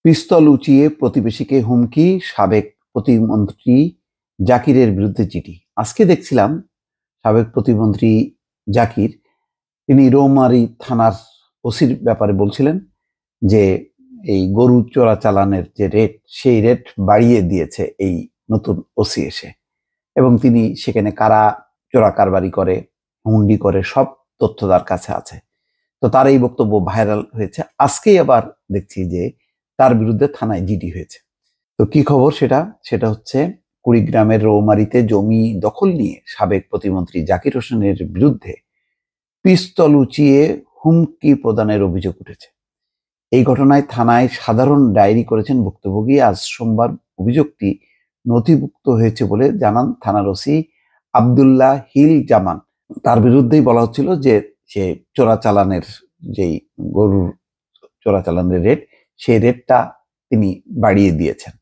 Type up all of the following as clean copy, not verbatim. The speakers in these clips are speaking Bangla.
পিস্তল উঁচিয়ে প্রতিবেশীকে হুমকি, সাবেক প্রতিমন্ত্রী জাকিরের বিরুদ্ধে চিঠি। আজকে দেখছিলাম সাবেক প্রতিমন্ত্রী জাকির তিনি রৌমারী থানার ওসির ব্যাপারে বলছিলেন যে এই গরু চোরাচালানের যে রেট, সেই রেট বাড়িয়ে দিয়েছে এই নতুন ওসি এসে, এবং তিনি সেখানে কারা চোরা কারবারি করে, হুন্ডি করে, সব তথ্য তার কাছে আছে। তো তার এই বক্তব্য ভাইরাল হয়েছে। আজকেই আবার দেখছি যে তার বিরুদ্ধে থানায় জিডি হয়েছে। তো কি খবর সেটা সেটা হচ্ছে কুড়িগ্রামের রৌমারীতে জমি দখল নিয়ে সাবেক প্রতিমন্ত্রী জাকির হোসেনের বিরুদ্ধে পিস্তল উঁচিয়ে হুমকি প্রদানের অভিযোগ উঠেছে। এই ঘটনায় থানায় সাধারণ ডায়েরি করেছেন ভুক্তভোগী। আজ সোমবার অভিযোগটি নথিভুক্ত হয়েছে বলে জানান থানার ওসি আব্দুল্লাহ হিল জামান। তার বিরুদ্ধেই বলা হচ্ছিল যে সে চোরাচালানের যেই গরুর চোরাচালানের রেট, সেই রেটটা তিনি বাড়িয়ে দিয়েছেন।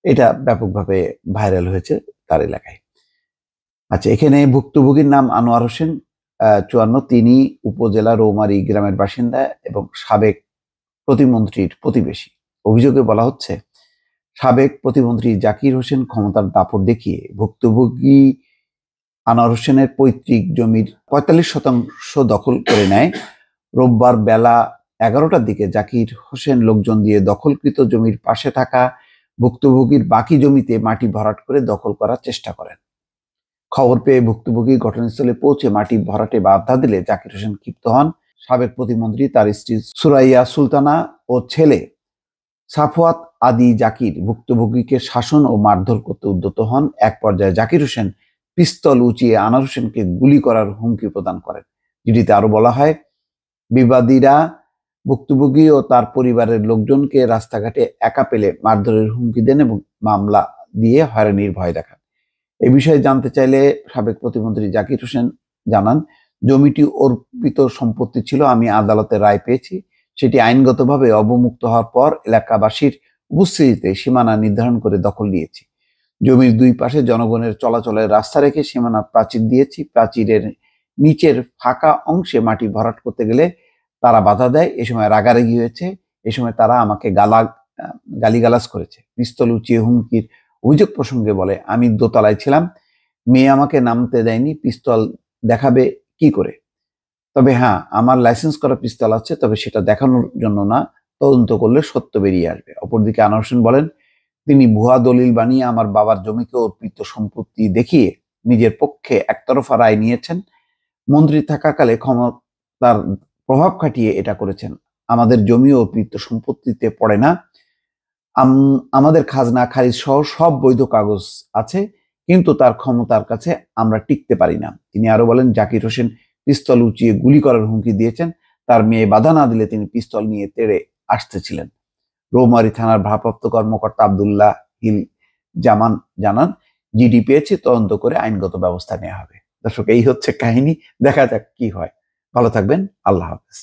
এটা ব্যাপকভাবে ভাইরাল হয়েছে তার এলাকায়। আচ্ছা, এখানে ভুক্তভোগীর নাম আনোয়ার হোসেন, 54, তিনি উপজেলা রৌমারী গ্রামের বাসিন্দা এবং সাবেক প্রতিমন্ত্রীর প্রতিবেশী। অভিযোগে বলা হচ্ছে, সাবেক প্রতিমন্ত্রী জাকির হোসেন ক্ষমতার দাপট দেখিয়ে ভুক্তভোগী আনোয়ার হোসেনের পৈতৃক জমির 45% দখল করে নেয়। রোববার বেলা 11টার দিকে জাকির হোসেন লোকজন দিয়ে দখলকৃত জমির পাশে থাকা ভুক্তভোগীর বাকি জমিতে মাটি ভরাট করে দখল করার চেষ্টা করেন। খবর পেয়ে ভুক্তভোগী ঘটনাস্থলে পৌঁছে মাটি ভরাটে বাধা দিলে জাকির হোসেন ক্ষিপ্ত হন। সাবেক প্রতিমন্ত্রী, তার স্ত্রী সুরাইয়া সুলতানা ও ছেলে সাফওয়াত আদি জাকির ভুক্তভোগীকে শাসন ও মারধর করতে উদ্যত হন। এক পর্যায়ে জাকির হোসেন পিস্তল উঁচিয়ে আনোয়ার হোসেনকে গুলি করার হুমকি প্রদান করেন। চিঠিতে আরো বলা হয়, বিবাদীরা ভুক্তভোগী ও তার পরিবারের লোকজনকে রাস্তাঘাটে একা পেলে মারধরের হুমকি দেন এবং মামলা দিয়ে হয়রানির ভয় দেখান। এ বিষয়ে জানতে চাইলে সাবেক প্রতিমন্ত্রী জাকির হোসেন জানান, জমিটি অর্পিত সম্পত্তি ছিল। আমি আদালতে রায় পেয়েছি। সেটি আইনগতভাবে অবমুক্ত হওয়ার পর এলাকাবাসীর উপস্থিতিতে সীমানা নির্ধারণ করে দখল নিয়েছি। জমির দুই পাশে জনগণের চলাচলের রাস্তা রেখে সীমানা প্রাচীর দিয়েছি। প্রাচীরের নিচের ফাঁকা অংশে মাটি ভরাট করতে গেলে তারা বাধা দেয়। এ সময় রাগারাগি হয়েছে। এ সময় তারা আমাকে গালিগালাজ করেছে। পিস্তল উঁচিয়ে হুমকির অভিযোগ প্রসঙ্গে বলে, আমি দোতলায় ছিলাম, মেয়ে আমাকে নামতে দেয়নি, পিস্তল দেখাবে কি করে? তবে হ্যাঁ, আমার লাইসেন্স করা পিস্তল আছে, তবে সেটা দেখানোর জন্য না, তদন্ত করলে সত্য বেরিয়ে আসবে। অপরদিকে আনোয়ার হোসেন বলেন, তিনি ভুয়া দলিল বানিয়ে আমার বাবার জমিকে অর্পিত সম্পত্তি দেখিয়ে নিজের পক্ষে একতরফা রায় নিয়েছেন। মন্ত্রী থাকাকালে ক্ষমতার প্রভাব খাটিয়ে এটা করেছেন। আমাদের জমি অর্পিত সম্পত্তিতে পড়ে না। আমাদের খাজনা খারিজ সহ সব বৈধ কাগজ আছে, কিন্তু তার ক্ষমতার কাছে আমরা টিকতে পারি না। তিনি আরো বলেন, জাকির হোসেন পিস্তল উঁচিয়ে গুলি করার হুমকি দিয়েছেন। তার মেয়ে বাধা না দিলে তিনি পিস্তল নিয়ে তেড়ে আসতেছিলেন। রৌমারী থানার ভারপ্রাপ্ত কর্মকর্তা আব্দুল্লাহ হিল জামান জানান, জিডি পেয়েছে, তদন্ত করে আইনগত ব্যবস্থা নেওয়া হবে। দর্শক, এই হচ্ছে কাহিনী। দেখা যাক কি হয়। ভালো থাকবেন। আল্লাহ হাফেজ।